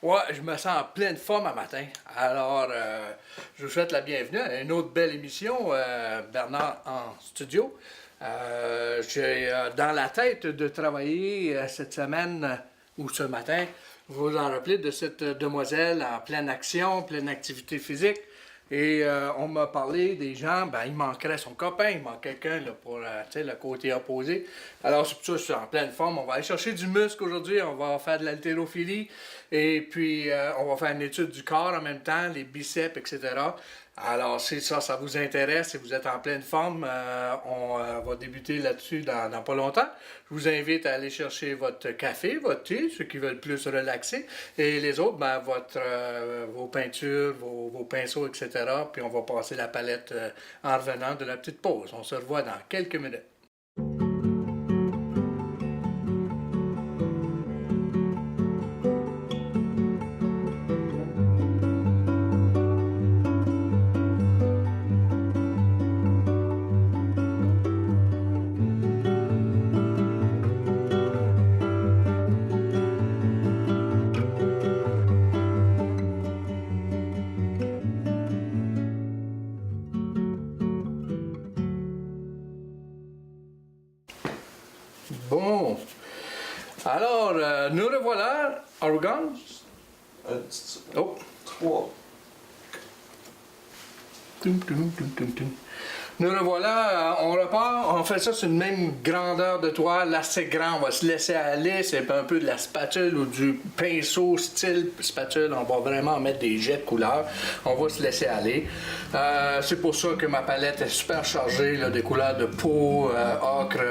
Ouais, je me sens en pleine forme un matin. Alors, je vous souhaite la bienvenue à une autre belle émission, Bernard en studio. J'ai dans la tête de travailler cette semaine ou ce matin, vous vous en rappelez de cette demoiselle en pleine action, pleine activité physique. Et on m'a parlé des gens, ben il manquerait son copain, il manque quelqu'un là, pour le côté opposé. Alors c'est pour ça que je suis en pleine forme. On va aller chercher du muscle aujourd'hui, on va faire de l'haltérophilie et puis on va faire une étude du corps en même temps, les biceps, etc. Alors si ça vous intéresse, si vous êtes en pleine forme, on va débuter là-dessus dans pas longtemps. Je vous invite à aller chercher votre café, votre thé, ceux qui veulent plus relaxer, et les autres, ben, vos peintures, vos pinceaux, etc. Puis on va passer la palette en revenant de la petite pause. On se revoit dans quelques minutes. Bon, alors nous revoilà, Oregon. Oh. 3. Nous revoilà, on repart, on fait ça sur une même grandeur de toile, assez grand, on va se laisser aller, c'est un peu de la spatule ou du pinceau style spatule, on va vraiment mettre des jets de couleurs, on va se laisser aller. C'est pour ça que ma palette est super chargée, là, des couleurs de peau, ocre,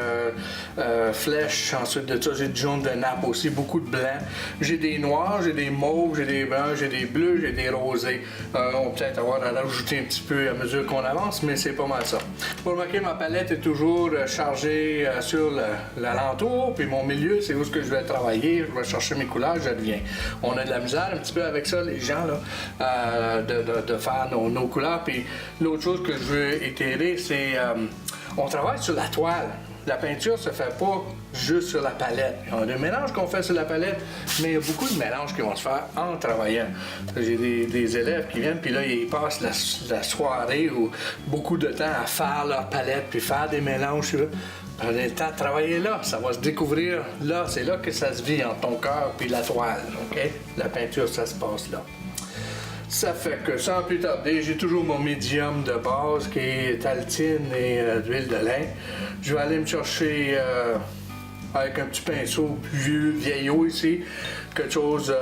flèche, ensuite de ça j'ai du jaune de nappe aussi, beaucoup de blanc. J'ai des noirs, j'ai des mauves, j'ai des blancs, j'ai des bleus, j'ai des rosés. On peut peut-être avoir à rajouter un petit peu à mesure qu'on avance, mais c'est pas mal ça. Vous remarquez, ma palette est toujours chargée sur l'alentour, puis mon milieu, c'est où ce que je vais travailler, je vais chercher mes couleurs, je reviens. On a de la misère un petit peu avec ça, les gens, là, de faire nos couleurs. Puis l'autre chose que je veux itérer, c'est on travaille sur la toile. La peinture se fait pas juste sur la palette. Il y a des mélanges qu'on fait sur la palette, mais il y a beaucoup de mélanges qui vont se faire en travaillant. J'ai des élèves qui viennent, puis là, ils passent la soirée ou beaucoup de temps à faire leur palette, puis faire des mélanges. Prenez le temps de travailler là, ça va se découvrir là. C'est là que ça se vit entre ton cœur puis la toile, OK? La peinture, ça se passe là. Ça fait que, sans plus tarder, j'ai toujours mon médium de base qui est altine et d'huile de lin. Je vais aller me chercher avec un petit pinceau vieillot ici, quelque chose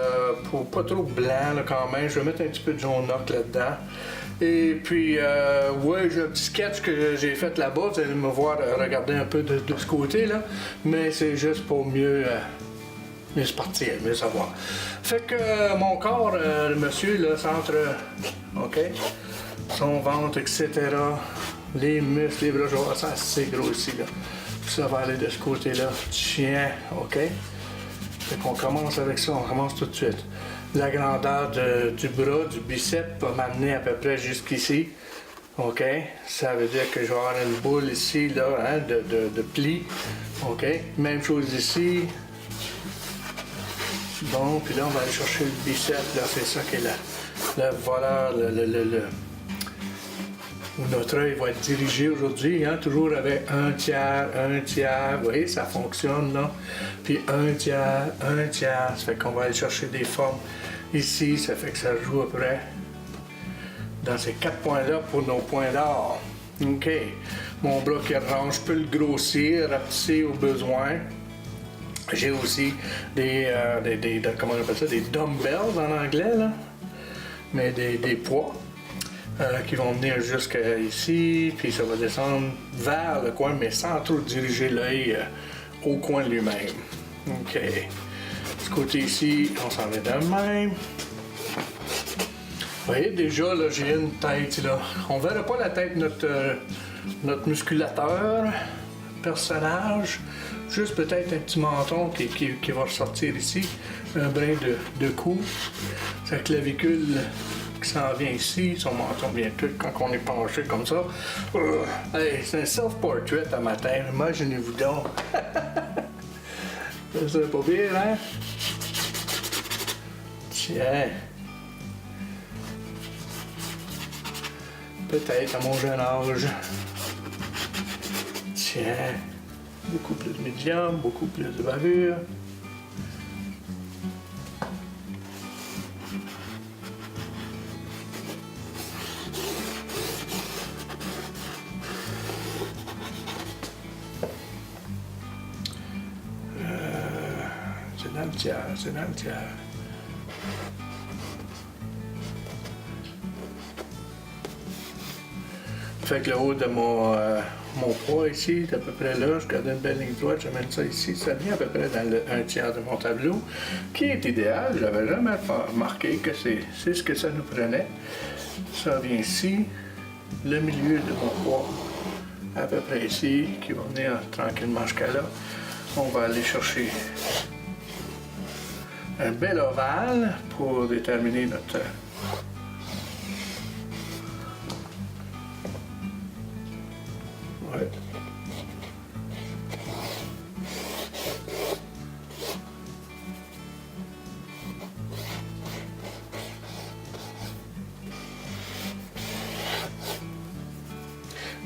pour pas trop blanc là, quand même. Je vais mettre un petit peu de jaune ocre là-dedans. Et puis, ouais, j'ai un petit sketch que j'ai fait là-bas. Vous allez me voir regarder un peu de ce côté-là. Mais c'est juste pour mieux se partir, mieux savoir. Fait que mon corps, le monsieur, là, centre, OK, son ventre, etc., les muscles, les bras, je vois ça assez gros ici, là. Ça va aller de ce côté-là. Tiens, OK. Fait qu'on commence avec ça, on commence tout de suite. La grandeur du bras, du biceps, va m'amener à peu près jusqu'ici. OK, ça veut dire que je vais avoir une boule ici, là, hein, de plis. OK, même chose ici. Bon, puis là, on va aller chercher le biceps, là, c'est ça qui est la valeur, où notre œil va être dirigé aujourd'hui, hein, toujours avec un tiers, vous voyez, ça fonctionne, là. Puis un tiers, ça fait qu'on va aller chercher des formes ici, ça fait que ça joue à peu près dans ces 4 points-là pour nos points d'or. OK, mon bras qui range, je peux le grossir, rapetisser au besoin. J'ai aussi comment on appelle ça, des dumbbells en anglais, là, mais des poids qui vont venir jusqu'à ici, puis ça va descendre vers le coin, mais sans trop diriger l'œil au coin lui-même. OK. Ce côté ici, on s'en va de même. Vous voyez, déjà, là, j'ai une tête, là. On verra pas la tête de notre musculateur, personnage. Juste peut-être un petit menton qui va ressortir ici, un brin de cou, sa clavicule qui s'en vient ici, son menton bien tout quand on est penché comme ça. Hey, c'est un self-portrait à matin, imaginez-vous donc. Ça serait pas pire, hein? Tiens. Peut-être à mon jeune âge. Tiens. Beaucoup plus de médium, beaucoup plus de bavure. C'est dans le tiers. Fait que le haut de mon poids ici, c'est à peu près là, je garde une belle ligne droite, j'amène ça ici, ça vient à peu près dans un tiers de mon tableau, qui est idéal, j'avais jamais remarqué que c'est ce que ça nous prenait. Ça vient ici, le milieu de mon poids, à peu près ici, qui va venir tranquillement jusqu'à là. On va aller chercher un bel ovale pour déterminer notre ouais.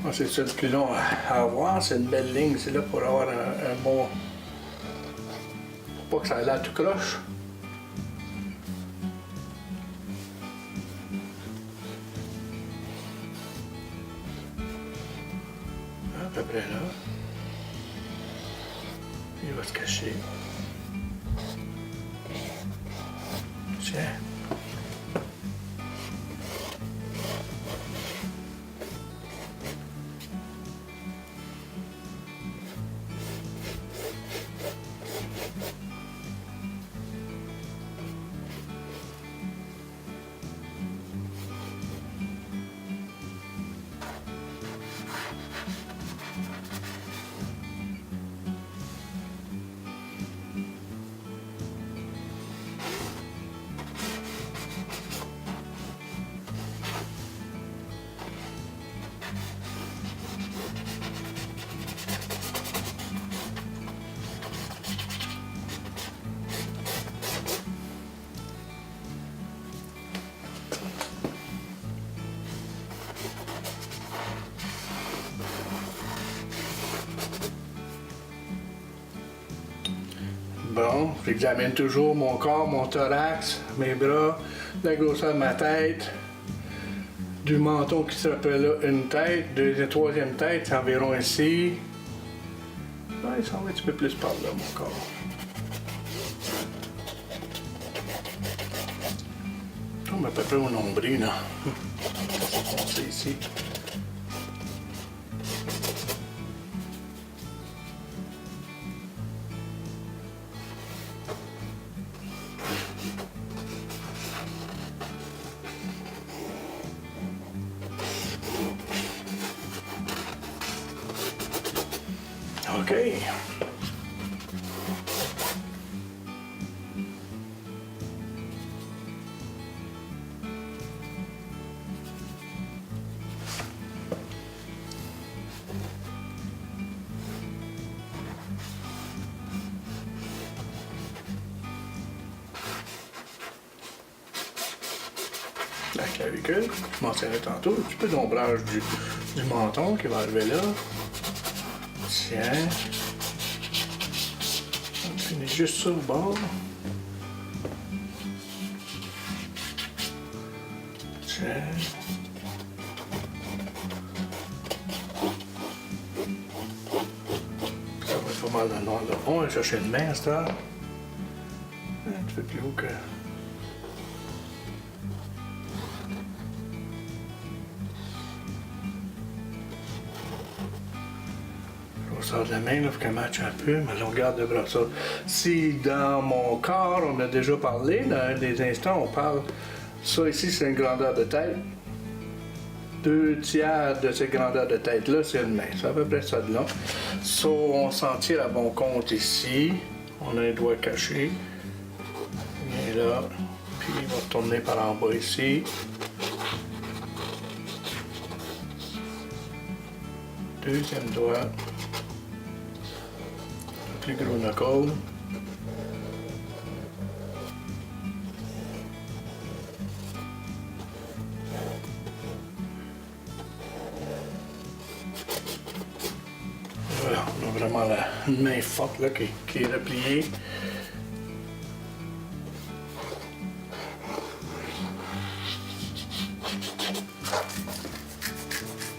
Bon, c'est ça le plus long à avoir, c'est une belle ligne, c'est là pour avoir un bon... Pour pas que ça ait l'air tout croche. À peu près là. Il va se cacher. Tiens. Bon, j'examine toujours mon corps, mon thorax, mes bras, la grosseur de ma tête, du menton qui s'appelle là une tête, deuxième, troisième tête, c'est environ ici. Ouais, ça va un petit peu plus par là, mon corps. Comme à peu près au nombril, là. C'est ici. OK. La clavicule, je mentionnais tantôt, un petit peu d'ombrage du menton qui va arriver là. Tiens. On finit juste sur le bord. Tiens. Ça va être pas mal dans le noir là. On va chercher une main à cette heure. Un petit peu plus haut que... Ça de la main, il faut qu'elle matche un peu, mais on regarde le bras. Si dans mon corps, on a déjà parlé, dans un des instants, on parle, ça ici c'est une grandeur de tête. 2/3 de cette grandeur de tête-là, c'est une main. C'est à peu près ça de long. Ça, on s'en tire à bon compte ici. On a un doigt caché. Il vient là, puis il va tourner par en bas ici. Deuxième doigt. Plus gros knuckle. vraiment une main forte là, qui est repliée.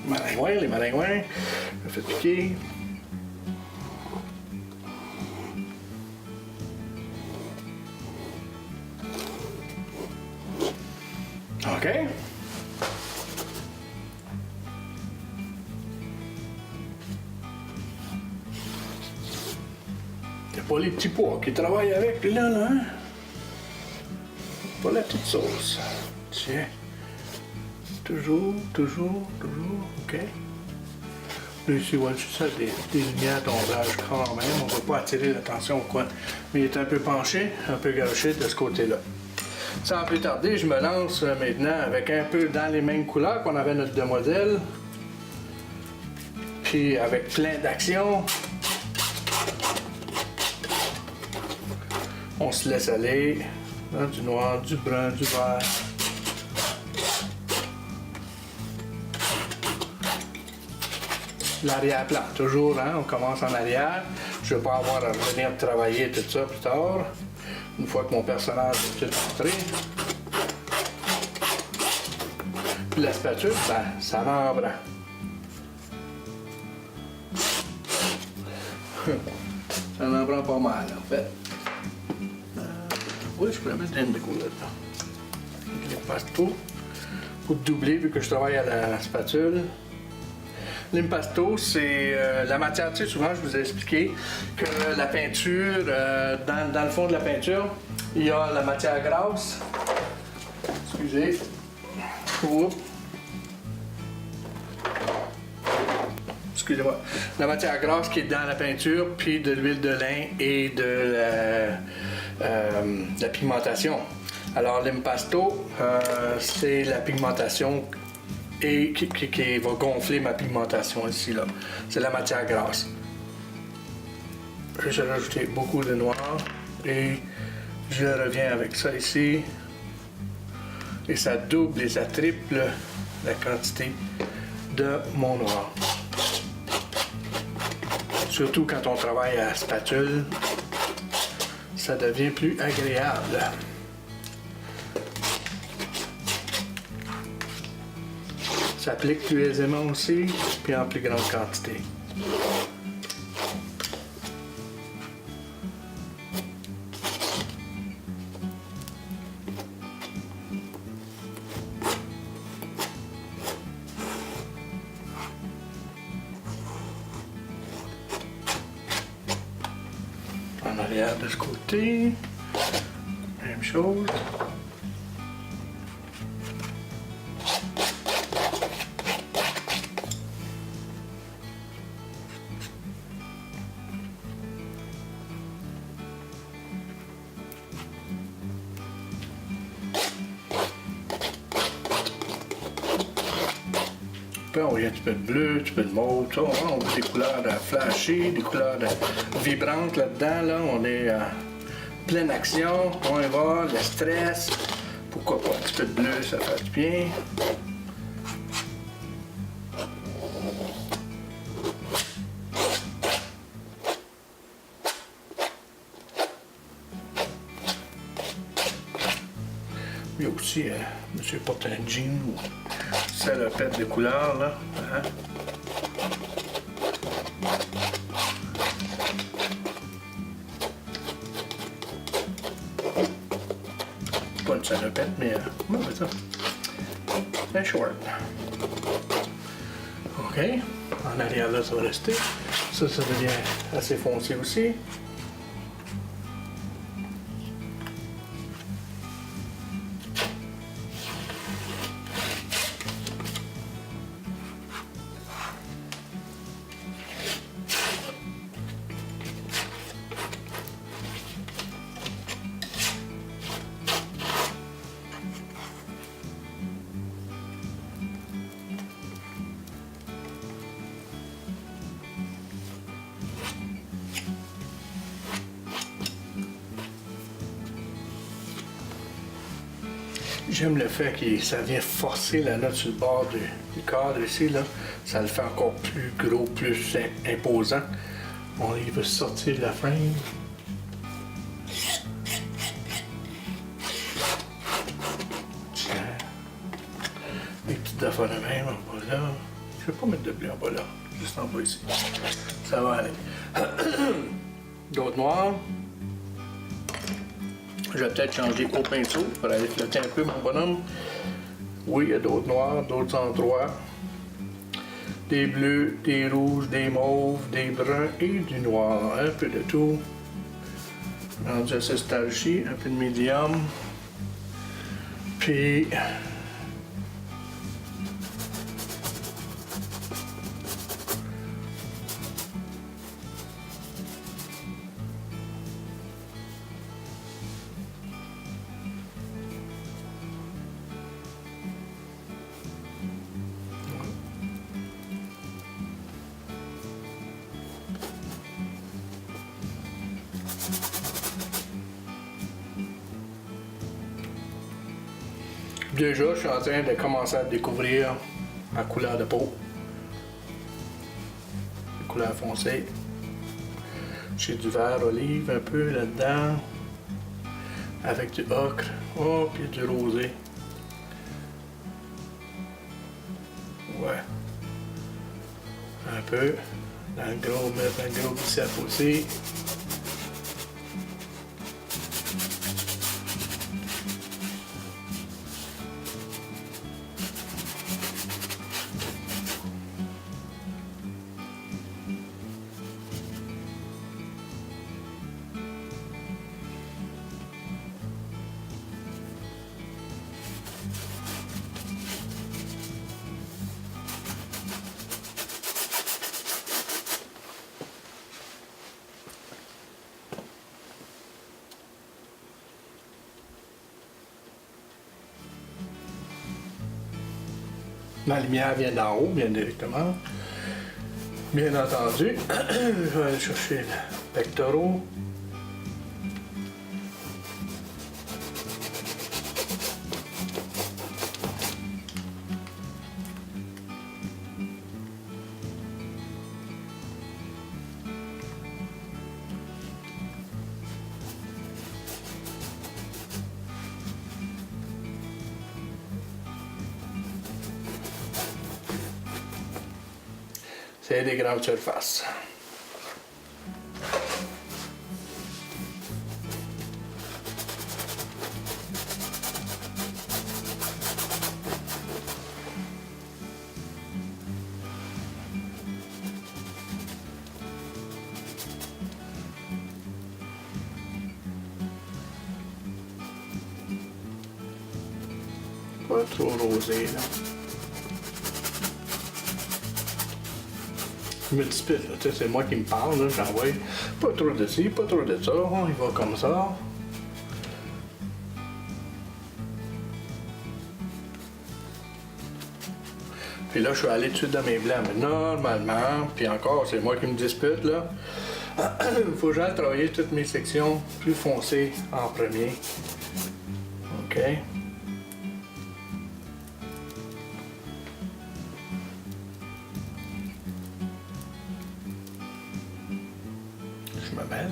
Maringouins, les maringouins, je fais piquer. OK. C'est pas les petits pois qui travaillent avec, là, hein? Pas la petite sauce. Tiens. Toujours, OK. Là, ici, ouais, c'est ça, des lumières d'ombrage quand même. On ne va pas attirer l'attention au coin. Mais il est un peu penché, un peu gauché de ce côté-là. Sans plus tarder, je me lance maintenant avec un peu dans les mêmes couleurs qu'on avait notre demoiselle. Puis avec plein d'actions. On se laisse aller. Là, du noir, du brun, du vert. L'arrière-plan, toujours, hein, on commence en arrière. Je ne veux pas avoir à revenir travailler tout ça plus tard. Une fois que mon personnage est tout entré. Puis la spatule, ben, ça en prend. Ça en prend pas mal, en fait. Oui, je pourrais mettre une de couleur là. L'impasto. Pour doubler, vu que je travaille à la spatule. L'impasto, c'est la matière, tu sais, souvent je vous ai expliqué que la peinture, dans le fond de la peinture, il y a la matière grasse. Excusez. Oups. Excusez-moi. La matière grasse qui est dans la peinture, puis de l'huile de lin et de la pigmentation. Alors l'impasto, c'est la pigmentation et qui va gonfler ma pigmentation ici là. C'est la matière grasse. Je vais rajouter beaucoup de noir et je reviens avec ça ici. Et ça double et ça triple la quantité de mon noir. Surtout quand on travaille à la spatule, ça devient plus agréable. Ça s'applique plus aisément aussi, puis en plus grande quantité. En arrière de ce côté, même chose. Puis on voit un petit peu de bleu, un petit peu de mauve, tout ça. On voit des couleurs flashy, des couleurs vibrantes là-dedans. Là. On est en pleine action, on y va, le stress. Pourquoi pas un petit peu de bleu, ça fait du bien. Il y a aussi, monsieur porte un jean ou salopette de couleur, là. Hein? Pas une salopette, mais non, c'est ça. Un short. OK. En arrière, là, ça va rester. Ça devient assez foncé aussi. J'aime le fait que ça vient forcer la note sur le bord du cadre ici, là. Ça le fait encore plus gros, plus imposant. On y veut sortir de la frame. Tiens. Les petites affaires de même en bas là. Je vais pas mettre de bleu en bas là. Juste en bas ici. Ça va aller. D'autres noirs. Je vais peut-être changer au pinceau pour aller flotter un peu mon bonhomme. Oui, il y a d'autres noirs, d'autres endroits. Des bleus, des rouges, des mauves, des bruns et du noir. Un peu de tout. Rendu à ce stade-ci, un peu de médium. Puis... Déjà, je suis en train de commencer à découvrir ma couleur de peau. La couleur foncée. J'ai du vert olive un peu là-dedans. Avec du ocre. Oh, puis du rosé. Ouais. Un peu. Dans le gros, mettre un gros biceps aussi. Ma lumière vient d'en haut, bien directement. Bien entendu, je vais aller chercher le pectoraux. C'est des grandes surfaces. Pas trop rosé là. Je me dispute, là, tu sais, c'est moi qui me parle, là, j'envoie pas trop de ci, pas trop de ça, on y va comme ça. Puis là, je suis allé tout de suite dans mes blancs, mais normalement, puis encore, c'est moi qui me dispute, là, il faut que j'aille travailler toutes mes sections plus foncées en premier. OK. Je me mêle.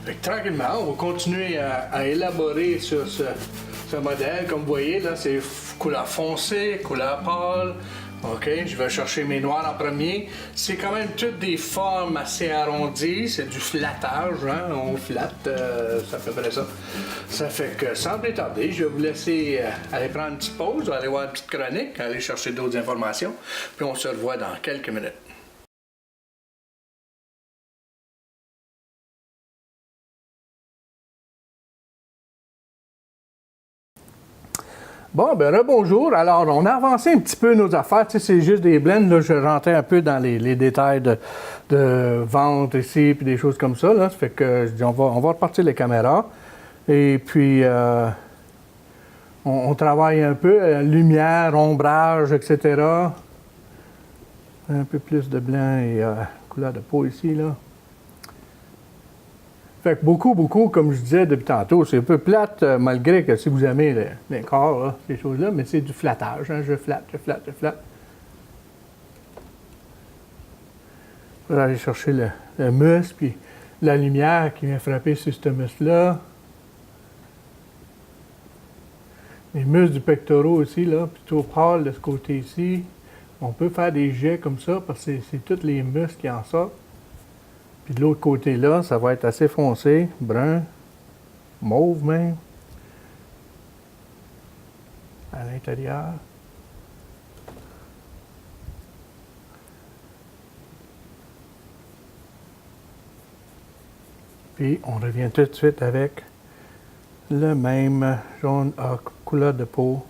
Fait que tranquillement, on va continuer à élaborer sur ce modèle. Comme vous voyez, là, c'est couleur foncée, couleur pâle, OK, je vais chercher mes noirs en premier. C'est quand même toutes des formes assez arrondies. C'est du flattage, hein? On flatte, c'est à peu près ça. Ça fait que, sans plus tarder, je vais vous laisser aller prendre une petite pause, aller voir une petite chronique, aller chercher d'autres informations. Puis on se revoit dans quelques minutes. Bon, ben rebonjour. Alors, on a avancé un petit peu nos affaires. Tu sais, c'est juste des blends. Là, je rentrais un peu dans les détails de vente ici, puis des choses comme ça. Là. Ça fait que je dis, on va repartir les caméras. Et puis, on travaille un peu. Lumière, ombrage, etc. Un peu plus de blanc et couleur de peau ici, là. Fait que beaucoup, comme je disais depuis tantôt, c'est un peu plate, malgré que si vous aimez les corps, là, ces choses-là, mais c'est du flattage. Hein, je flatte. Pour aller chercher le muscle, puis la lumière qui vient frapper sur ce muscle-là. Les muscles du pectoral aussi, là, plutôt pâle de ce côté ici. On peut faire des jets comme ça, parce que c'est tous les muscles qui en sortent. Puis de l'autre côté là, ça va être assez foncé, brun, mauve même, à l'intérieur. Puis on revient tout de suite avec le même jaune à couleur de peau.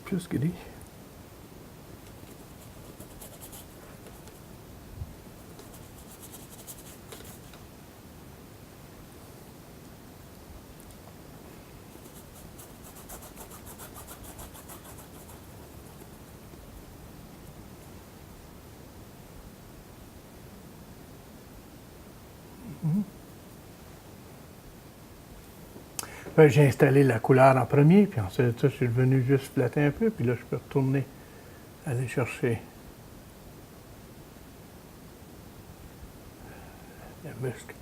Plus gris. Ben, j'ai installé la couleur en premier, puis ensuite ça, je suis venu juste flatter un peu, puis là, je peux retourner, aller chercher le muscle.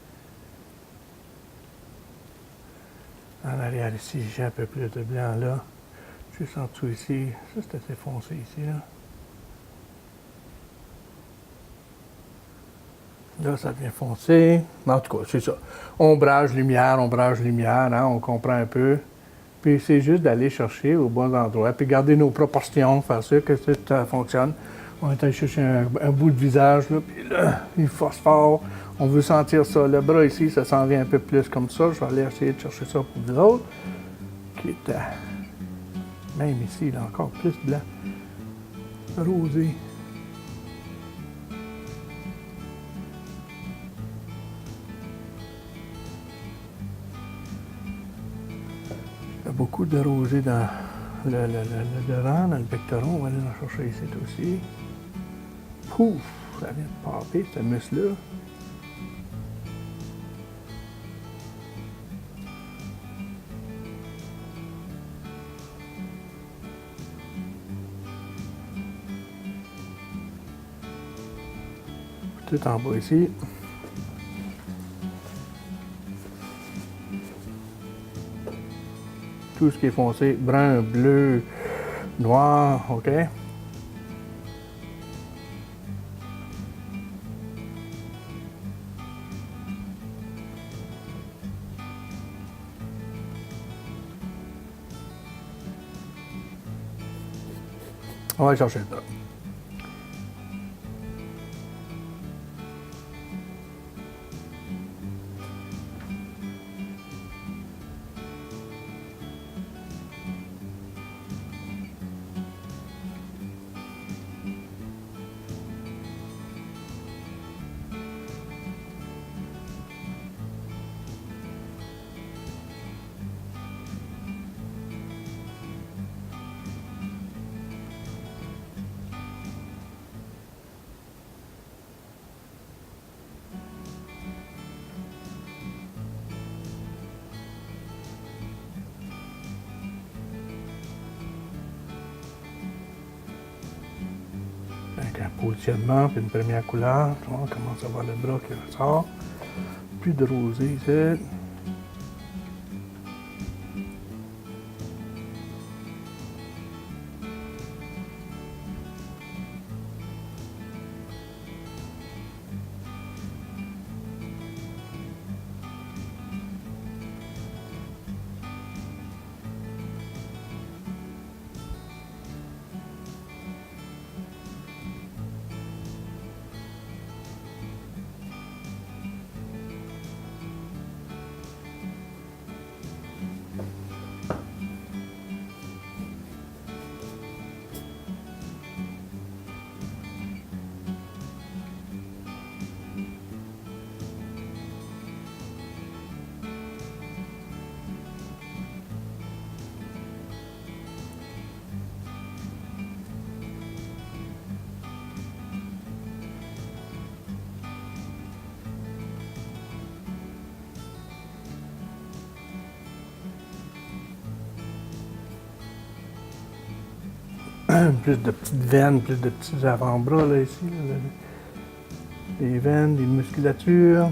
En arrière ici, j'ai un peu plus de blanc là. Juste en dessous ici, ça c'est assez foncé ici, là. Là, ça devient foncé. En tout cas, c'est ça. Ombrage, lumière, hein, on comprend un peu. Puis c'est juste d'aller chercher au bon endroit, puis garder nos proportions, faire ça, que ça fonctionne. On est allé chercher un bout de visage, là, puis là, il force fort. On veut sentir ça. Le bras ici, ça s'en vient un peu plus comme ça. Je vais aller essayer de chercher ça pour vous autres. Qui est même ici, il a encore plus blanc. Rosé. Il y a beaucoup de rosé dans le devant, dans le pectoral. On va aller en chercher ici aussi. Pouf! Ça vient de popper, ce muscle-là. Tout en bas ici. Tout ce qui est foncé, brun, bleu, noir, OK? On va chercher ça. Avec un positionnement, puis une première couleur. Tu vois, on commence à voir le bras qui ressort. Plus de rosé ici. Plus de petites veines, plus de petits avant-bras là ici. Là, des veines, des musculatures.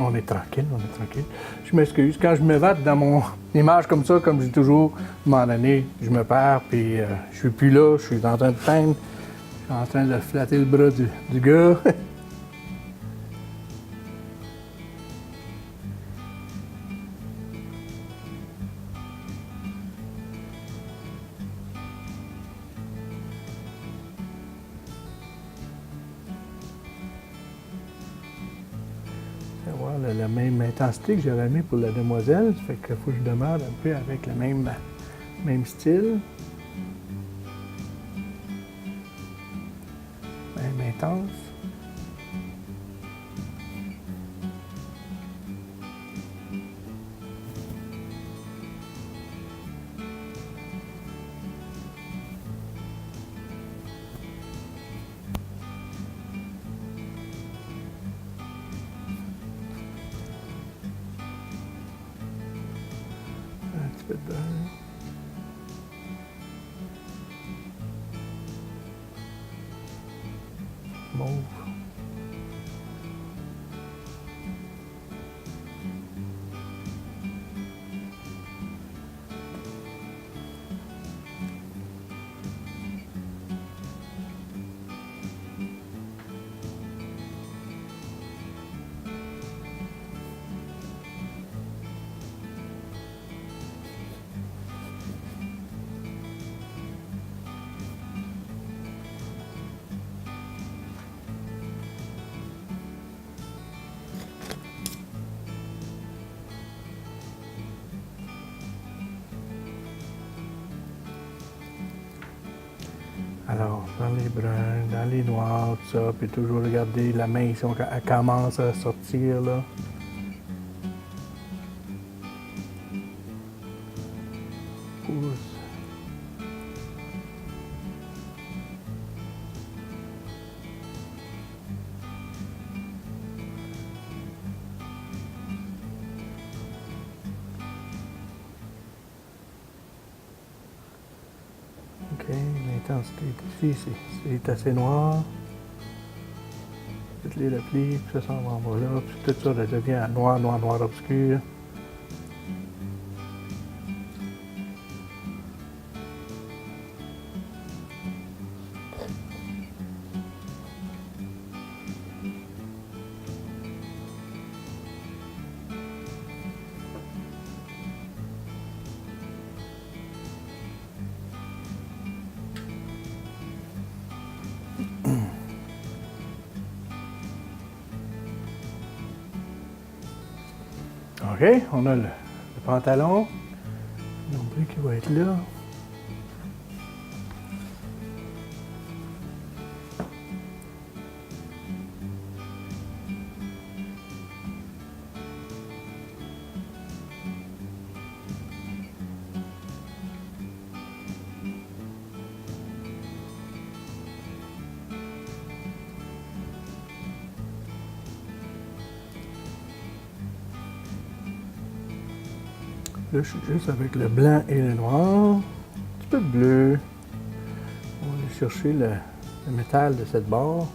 On est tranquille, on est tranquille. Je m'excuse. Quand je me vate dans mon image comme ça, comme j'ai toujours, à un moment donné, je me perds, puis je suis plus là, je suis en train de peindre, je suis en train de flatter le bras du gars. Avoir la même intensité que j'avais mis pour la demoiselle, ça fait qu'il faut que je demeure un peu avec le même style. Même intense. Un petit peu de beurre. Mauve. Alors, dans les bruns, dans les noirs, tout ça, puis toujours regarder la main ici, elle commence à sortir, là. Pousse. OK, l'intensité ici, c'est assez noir. Toutes les replis, puis ça s'en va en bas là, puis tout ça, ça devient noir, noir, noir obscur. OK, on a le pantalon, le nombril qui va être là. Là, je suis juste avec le blanc et le noir. Un petit peu de bleu. On va aller chercher le métal de cette barre.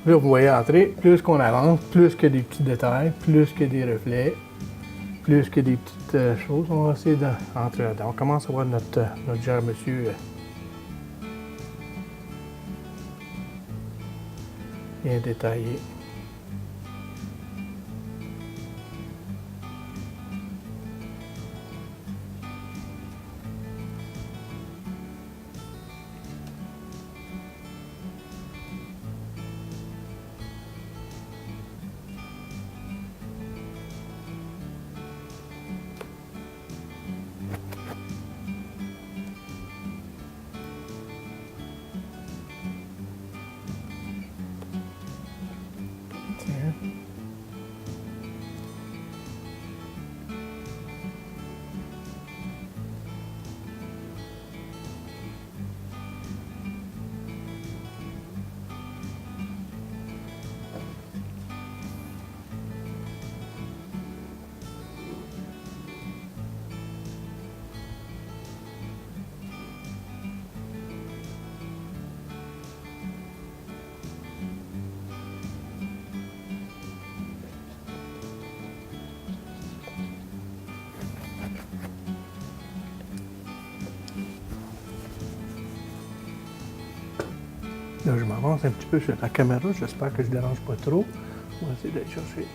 Là, vous voyez entrer, plus qu'on avance, plus que des petits détails, plus que des reflets, plus que des petites choses. On va essayer d'entrer là-dedans. On commence à voir notre cher monsieur bien détaillé. Là, je m'avance un petit peu sur la caméra. J'espère que je ne dérange pas trop. On va essayer d'aller chercher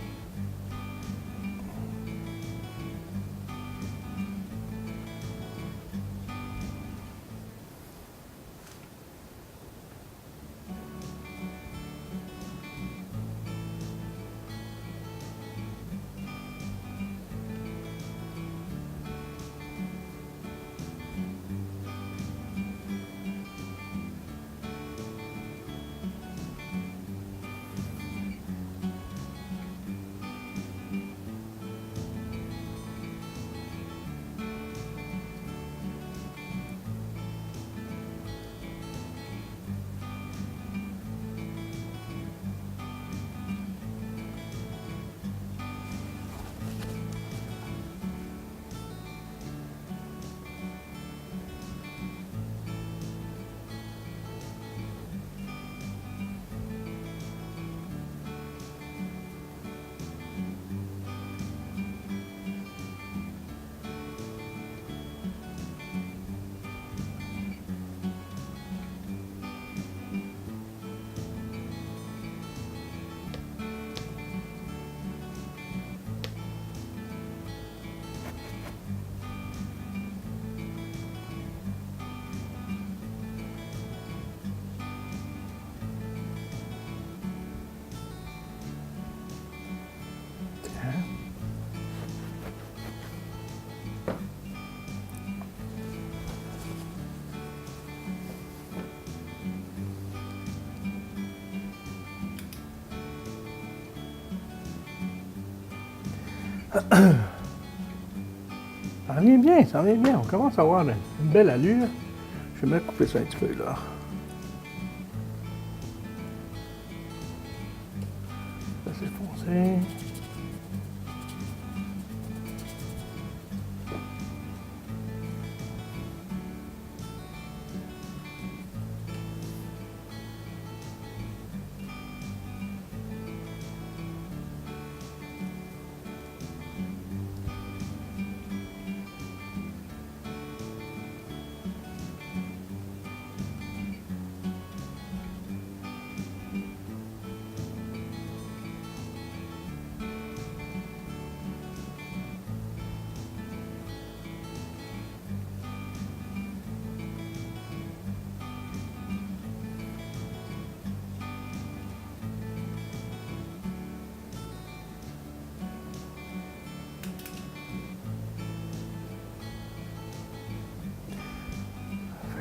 Ça vient bien, ça vient bien. On commence à avoir une belle allure. Je vais me couper ça un petit peu là. Ça c'est foncé.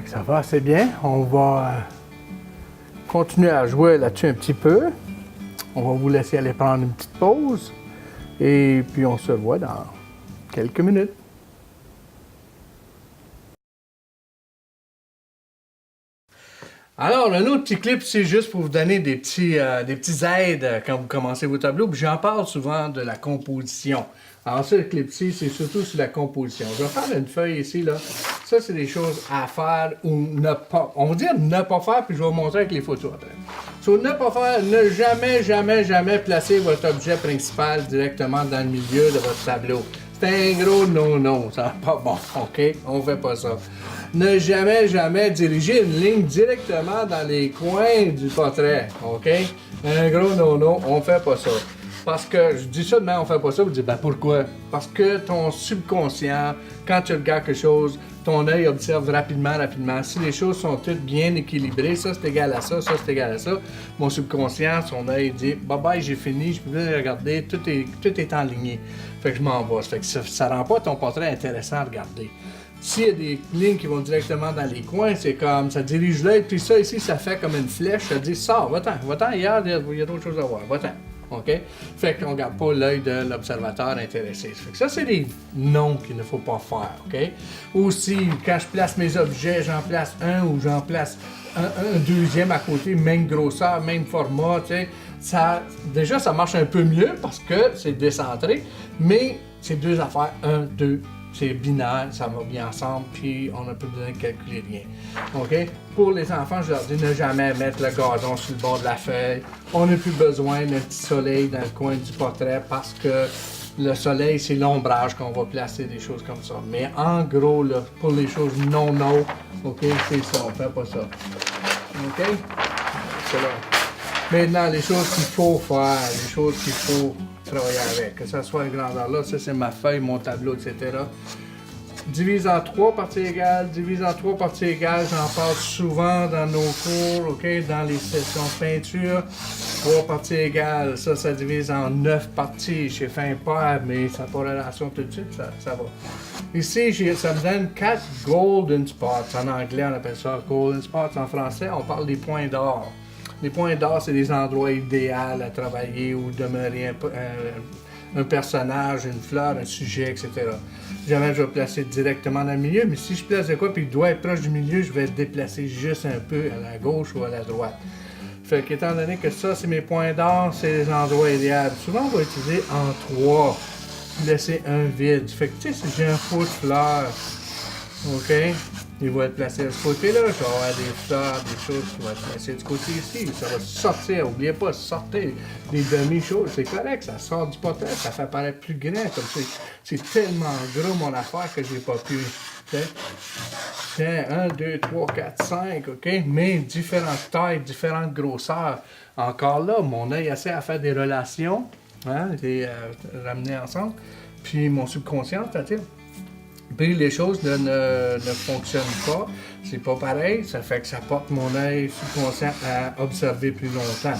Ça va assez bien. On va continuer à jouer là-dessus un petit peu. On va vous laisser aller prendre une petite pause. Et puis on se voit dans quelques minutes. Alors, un autre petit clip, c'est juste pour vous donner des petits aides quand vous commencez vos tableaux. Puis j'en parle souvent de la composition. Alors, ce clip-ci, c'est surtout sur la composition. Je vais faire une feuille ici, là. Ça, c'est des choses à faire ou ne pas. On va dire ne pas faire, puis je vais vous montrer avec les photos après. Sur ne pas faire, ne jamais, jamais, jamais placer votre objet principal directement dans le milieu de votre tableau. C'est un gros non-non, ça n'est pas bon, OK? On fait pas ça. Ne jamais, jamais diriger une ligne directement dans les coins du portrait, OK? Un gros non-non, on fait pas ça. Parce que, je dis ça de même, on fait pas ça, vous dites, ben pourquoi? Parce que ton subconscient, quand tu regardes quelque chose, ton œil observe rapidement. Si les choses sont toutes bien équilibrées, ça c'est égal à ça, ça c'est égal à ça, mon subconscient, son œil dit, bye bye, j'ai fini, je peux plus regarder, tout est en ligne. Fait que je m'en vais. Fait que ça rend pas ton portrait intéressant à regarder. S'il y a des lignes qui vont directement dans les coins, c'est comme, ça dirige l'œil, puis ça ici, ça fait comme une flèche, ça dit, sors, va-t'en, ailleurs, il y a d'autres choses à voir, va-t'en. OK? Fait qu'on ne garde pas l'œil de l'observateur intéressé. Fait que ça, c'est des noms qu'il ne faut pas faire. OK? Aussi, quand je place mes objets, j'en place un ou j'en place un deuxième à côté, même grosseur, même format, tu sais. Déjà, ça marche un peu mieux parce que c'est décentré, mais c'est deux affaires, un, deux. C'est binaire, ça va bien ensemble, puis on n'a plus besoin de calculer rien. OK? Pour les enfants, je leur dis ne jamais mettre le gazon sur le bord de la feuille. On n'a plus besoin d'un petit soleil dans le coin du portrait parce que le soleil, c'est l'ombrage qu'on va placer, des choses comme ça. Mais en gros, là, pour les choses non, OK, c'est ça, on fait pas ça. OK? C'est là. Maintenant, les choses qu'il faut faire, les choses qu'il faut travailler avec, que ce soit une grandeur là, ça c'est ma feuille, mon tableau, etc. Divise en 3 parties égales, j'en parle souvent dans nos cours, OK, dans les sessions de peinture. 3 parties égales, ça divise en 9 parties, j'ai fait un pair, mais ça n'a pas relation tout de suite, ça va. Ici, ça me donne 4 golden spots, en anglais on appelle ça golden spots, en français on parle des points d'or. Les points d'or, c'est des endroits idéaux à travailler où demeurer un personnage, une fleur, un sujet, etc. Jamais je vais placer directement dans le milieu, mais si je place de quoi puis il doit être proche du milieu, je vais le déplacer juste un peu à la gauche ou à la droite. Fait qu'étant donné que ça, c'est mes points d'or, c'est les endroits idéaux. Souvent, on va utiliser en 3, laisser un vide. Fait que tu sais, si j'ai un pot de fleurs, OK? Il va être placé de ce côté-là, je vais avoir des fleurs, des choses qui vont être placées du côté ici. Ça va sortir, n'oubliez pas, sortir des demi-choses, c'est correct, ça sort du portrait, ça fait paraître plus grand, comme c'est tellement gros mon affaire que j'ai pas pu. Tiens, 1, 2, 3, 4, 5, OK? Mais différentes tailles, différentes grosseurs. Encore là, mon œil essaie à faire des relations, hein, les ramener ensemble. Puis mon subconscient, c'est-à-dire, puis les choses ne fonctionnent pas, c'est pas pareil, ça fait que ça porte mon œil subconscient à observer plus longtemps.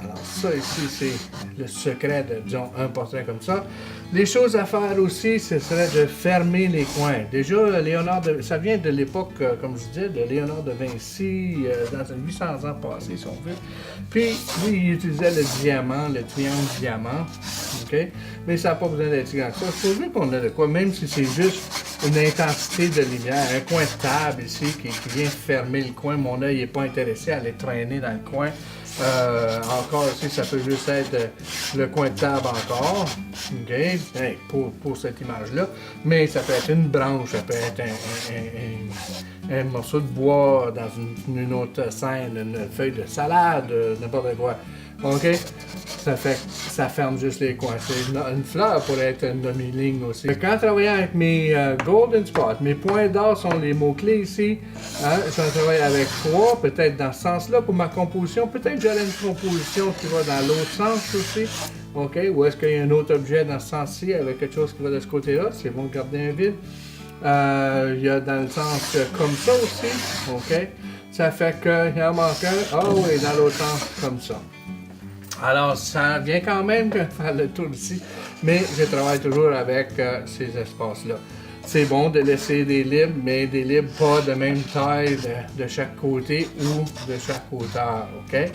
Alors ça ici, c'est le secret de, disons, un portrait comme ça. Les choses à faire aussi, ce serait de fermer les coins. Déjà, ça vient de l'époque, comme je disais, de Léonard de Vinci, dans 800 ans passés, si on veut. Puis, lui, il utilisait le diamant, le triangle diamant, OK? Mais ça n'a pas besoin d'être grand que ça. Je trouve qu'on a de quoi, même si c'est juste une intensité de lumière, un coin de table ici qui vient fermer le coin. Mon œil n'est pas intéressé à aller traîner dans le coin. Encore ici, ça peut juste être le coin de table encore, OK, hey, pour cette image-là. Mais ça peut être une branche, ça peut être un morceau de bois dans une autre scène, une feuille de salade, n'importe quoi. OK? Ça ferme juste les coins. Une fleur pourrait être une demi-ligne aussi. Quand travaillant avec mes golden spots, mes points d'or sont les mots-clés ici. Hein? Je travaille avec 3, peut-être dans ce sens-là pour ma composition. Peut-être que j'aurai une composition qui va dans l'autre sens aussi. OK? Ou est-ce qu'il y a un autre objet dans ce sens-ci avec quelque chose qui va de ce côté-là? C'est bon de garder un vide. Il y a dans le sens comme ça aussi. OK? Ça fait qu'il en manque un. Ah oui, dans l'autre sens, comme ça. Alors, ça vient quand même de faire le tour ici, mais je travaille toujours avec ces espaces-là. C'est bon de laisser des libres, mais des libres pas de même taille de chaque côté ou de chaque hauteur, OK?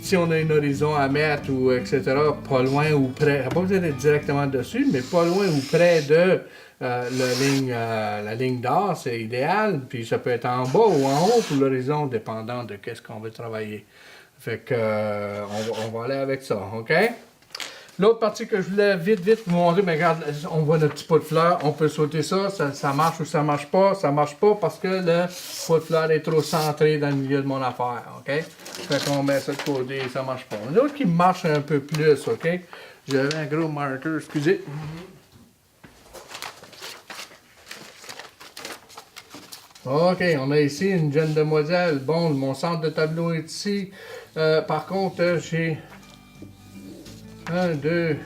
Si on a un horizon à mettre ou etc., pas loin ou près, pas besoin d'être directement dessus, mais pas loin ou près de la ligne d'or, c'est idéal. Puis ça peut être en bas ou en haut pour l'horizon, dépendant de qu'est-ce qu'on veut travailler. Fait que, on va aller avec ça, OK? L'autre partie que je voulais vite vous montrer, mais regarde, on voit notre petit pot de fleurs, on peut sauter ça, ça marche ou ça marche pas parce que le pot de fleurs est trop centré dans le milieu de mon affaire, OK? Fait qu'on met ça de côté, ça marche pas. Une autre qui marche un peu plus, OK? J'avais un gros marqueur, excusez. OK, on a ici une jeune demoiselle. Bon, mon centre de tableau est ici. Par contre, j'ai 1, 2.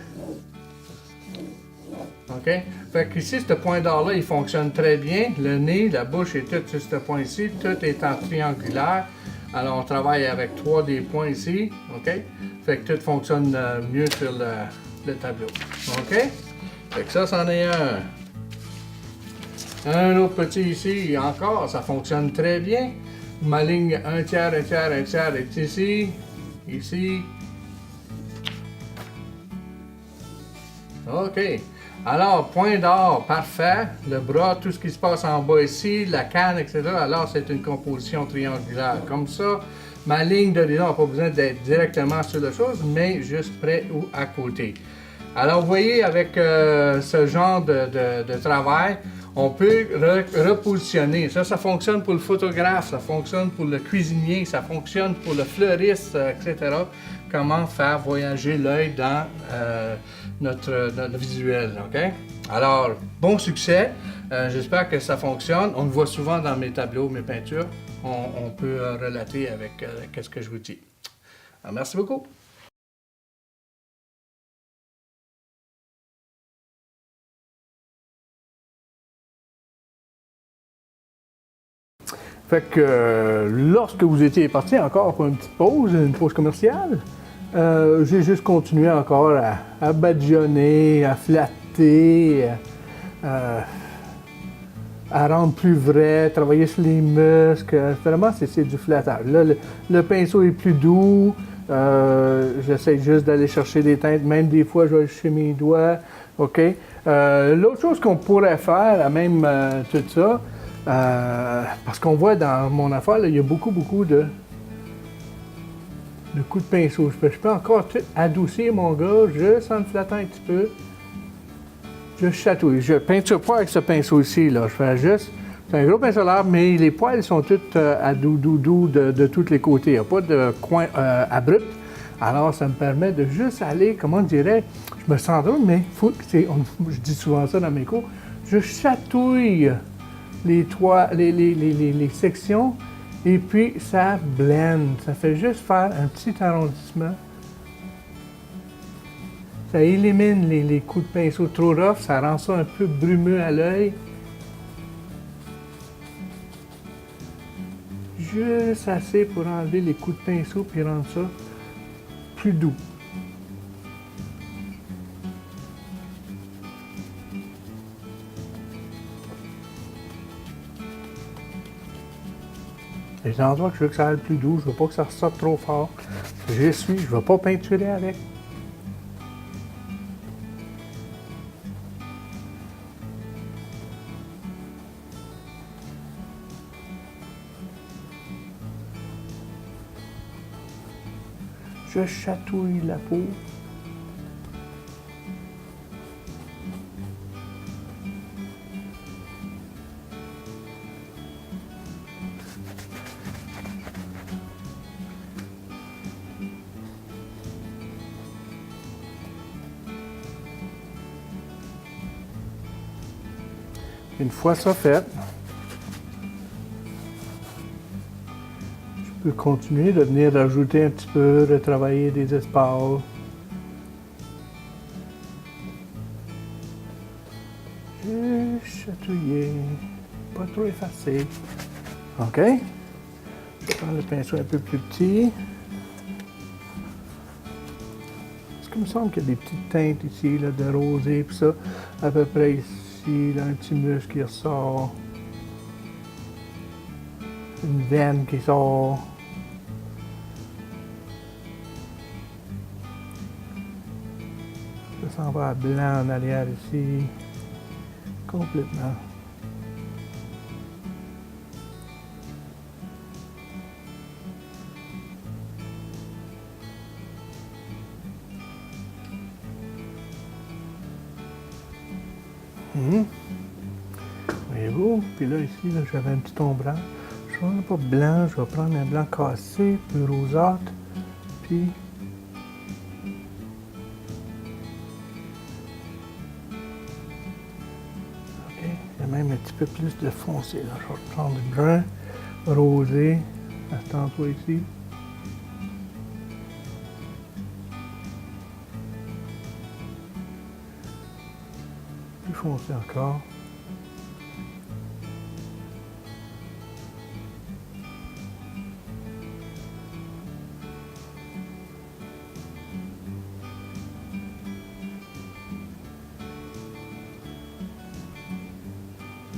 OK? Fait qu'ici, ce point d'or-là, il fonctionne très bien. Le nez, la bouche et tout sur ce point ici, tout est en triangulaire. Alors, on travaille avec 3 des points ici. OK? Fait que tout fonctionne mieux sur le tableau. OK? Fait que ça, c'en est un. Un autre petit ici, encore, ça fonctionne très bien. Ma ligne 1 tiers, 1 tiers, 1 tiers est ici, ici. OK. Alors, point d'or, parfait. Le bras, tout ce qui se passe en bas ici, la canne, etc. Alors, c'est une composition triangulaire comme ça. Ma ligne d'horizon n'a pas besoin d'être directement sur la chose, mais juste près ou à côté. Alors, vous voyez, avec ce genre de travail, on peut repositionner. Ça fonctionne pour le photographe, ça fonctionne pour le cuisinier, ça fonctionne pour le fleuriste, etc. Comment faire voyager l'œil dans notre visuel, OK? Alors, bon succès. J'espère que ça fonctionne. On le voit souvent dans mes tableaux, mes peintures. On peut relater avec ce que je vous dis. Alors, merci beaucoup. Fait que lorsque vous étiez parti encore pour une pause commerciale, j'ai juste continué encore à badigeonner, à flatter, à rendre plus vrai, travailler sur les muscles. Vraiment, c'est du flattage. Là, le pinceau est plus doux. J'essaie juste d'aller chercher des teintes. Même des fois, je vais chez mes doigts. OK? L'autre chose qu'on pourrait faire, même tout ça, parce qu'on voit dans mon affaire, là, il y a beaucoup de coups de pinceau. Je peux encore adoucir mon gars juste en le flattant un petit peu. Je chatouille. Je peinture pas avec ce pinceau ici, là. Je fais juste. C'est un gros pinceau à l'herbe, mais les poils sont tous à doux de tous les côtés. Il n'y a pas de coin abrupt. Alors, ça me permet de juste aller, comment je dirais, je me sens drôle, mais je dis souvent ça dans mes cours, je chatouille les sections, et puis ça blende. Ça fait juste faire un petit arrondissement. Ça élimine les coups de pinceau trop rough, ça rend ça un peu brumeux à l'œil. Juste assez pour enlever les coups de pinceau puis rendre ça plus doux. Les endroits que je veux que ça aille plus doux, je veux pas que ça ressorte trop fort. J'essuie, je vais pas peinturer avec. Je chatouille la peau. Une fois ça fait, je peux continuer de venir rajouter un petit peu, de travailler des espaces. Chatouiller, pas trop effacé. OK? Je vais prendre le pinceau un peu plus petit. Parce qu'il me semble qu'il y a des petites teintes ici, là, de rosé, puis ça, à peu près ici, là, un petit muscle qui ressort. Une veine qui sort. Ça s'en va à blanc en arrière ici. Complètement. Voyez-vous? Puis là, ici, là, j'avais un petit ombrage. Je ne vais pas blanc, je vais prendre un blanc cassé, plus rosâtre. Puis il y a même un petit peu plus de foncé. Là. Je vais prendre du brun, rosé, à cet endroit ici. Plus foncé encore.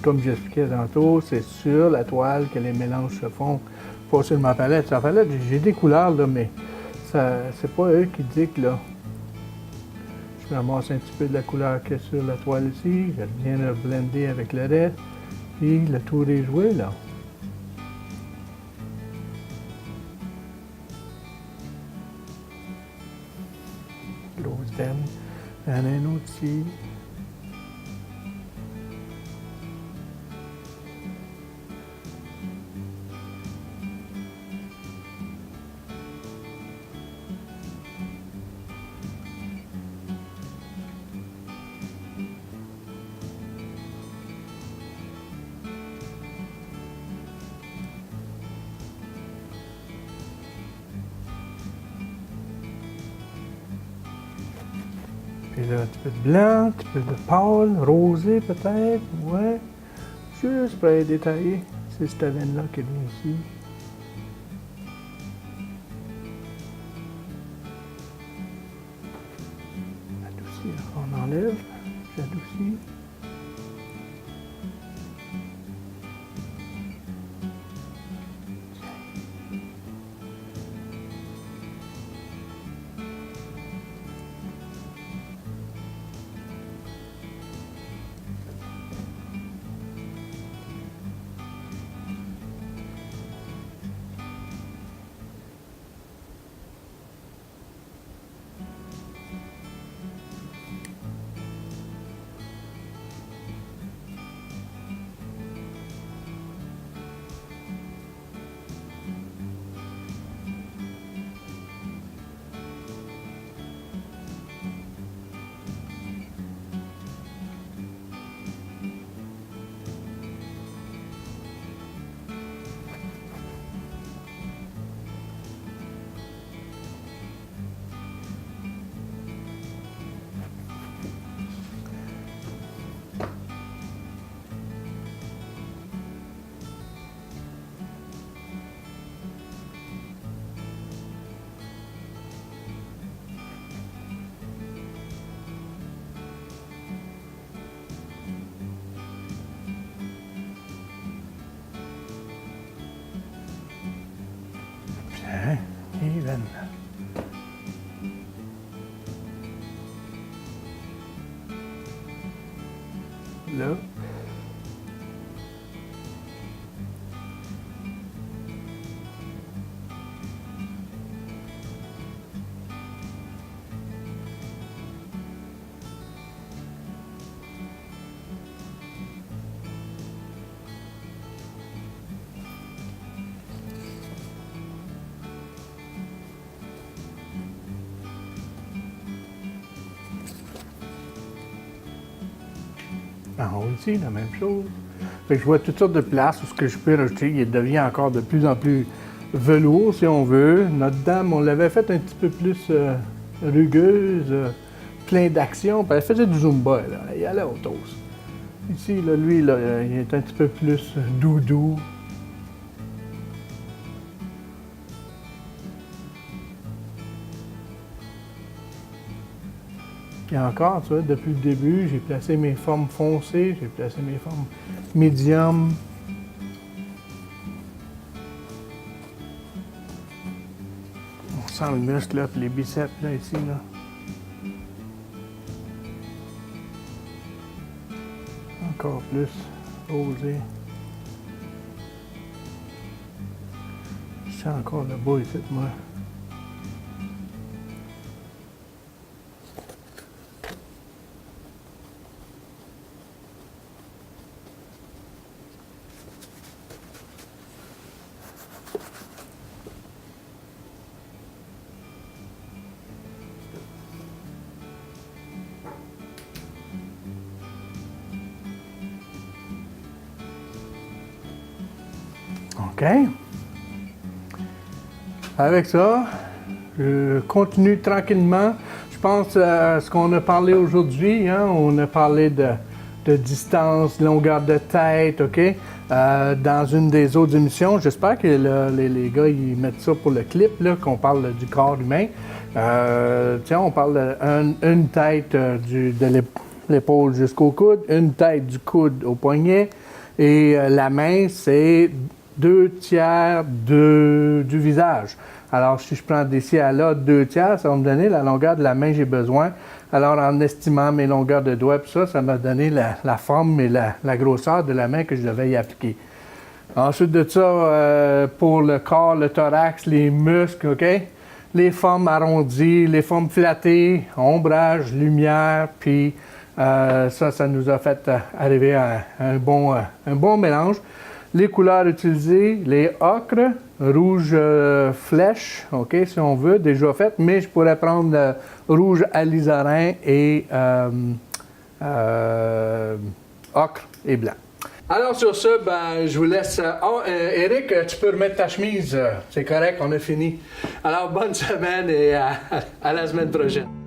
Comme j'expliquais tantôt, c'est sur la toile que les mélanges se font, pas sur ma palette. Sur la palette, j'ai des couleurs, là, mais c'est pas eux qui dictent, là. Je ramasse un petit peu de la couleur qui est sur la toile ici, je viens le blender avec le reste, puis le tour est joué, là. L'autre veine, il y en a un autre ici. Puis là, un petit peu de blanc, un petit peu de pâle, rosé peut-être, ouais. Juste pour aller détailler. C'est cette veine-là qui vient ici. Adoucir, on enlève, j'adoucis. Hein? Even. Là. En haut ici, la même chose. Fait que je vois toutes sortes de places où ce que je peux rajouter. Il devient encore de plus en plus velours, si on veut. Notre dame, on l'avait fait un petit peu plus rugueuse, plein d'action. Puis elle faisait du Zumba, là. Elle allait au toast. Ici, là, lui, là, il est un petit peu plus doudou. Puis encore, tu vois, depuis le début, j'ai placé mes formes foncées, j'ai placé mes formes médium. On sent le muscle, là, puis les biceps, là, ici, là. Encore plus osé. Je sens encore le bas ici, moi. OK. Avec ça, je continue tranquillement. Je pense à ce qu'on a parlé aujourd'hui. Hein? On a parlé de distance, longueur de tête, OK? Dans une des autres émissions, j'espère que les gars ils mettent ça pour le clip, là, qu'on parle du corps humain. Tiens, on parle d'une tête de l'épaule jusqu'au coude, une tête du coude au poignet, et la main, c'est 2/3 du visage. Alors, si je prends d'ici à là 2/3, ça va me donner la longueur de la main que j'ai besoin. Alors, en estimant mes longueurs de doigts, puis ça m'a donné la forme et la grosseur de la main que je devais y appliquer. Ensuite de ça, pour le corps, le thorax, les muscles, OK? Les formes arrondies, les formes flattées, ombrage, lumière, puis ça nous a fait arriver à un bon mélange. Les couleurs utilisées, les ocres, rouge flèche, OK, si on veut, déjà fait, mais je pourrais prendre le rouge alizarin et ocre et blanc. Alors sur ce, ben, je vous laisse. Eric, tu peux remettre ta chemise, c'est correct, on a fini. Alors bonne semaine et à la semaine prochaine.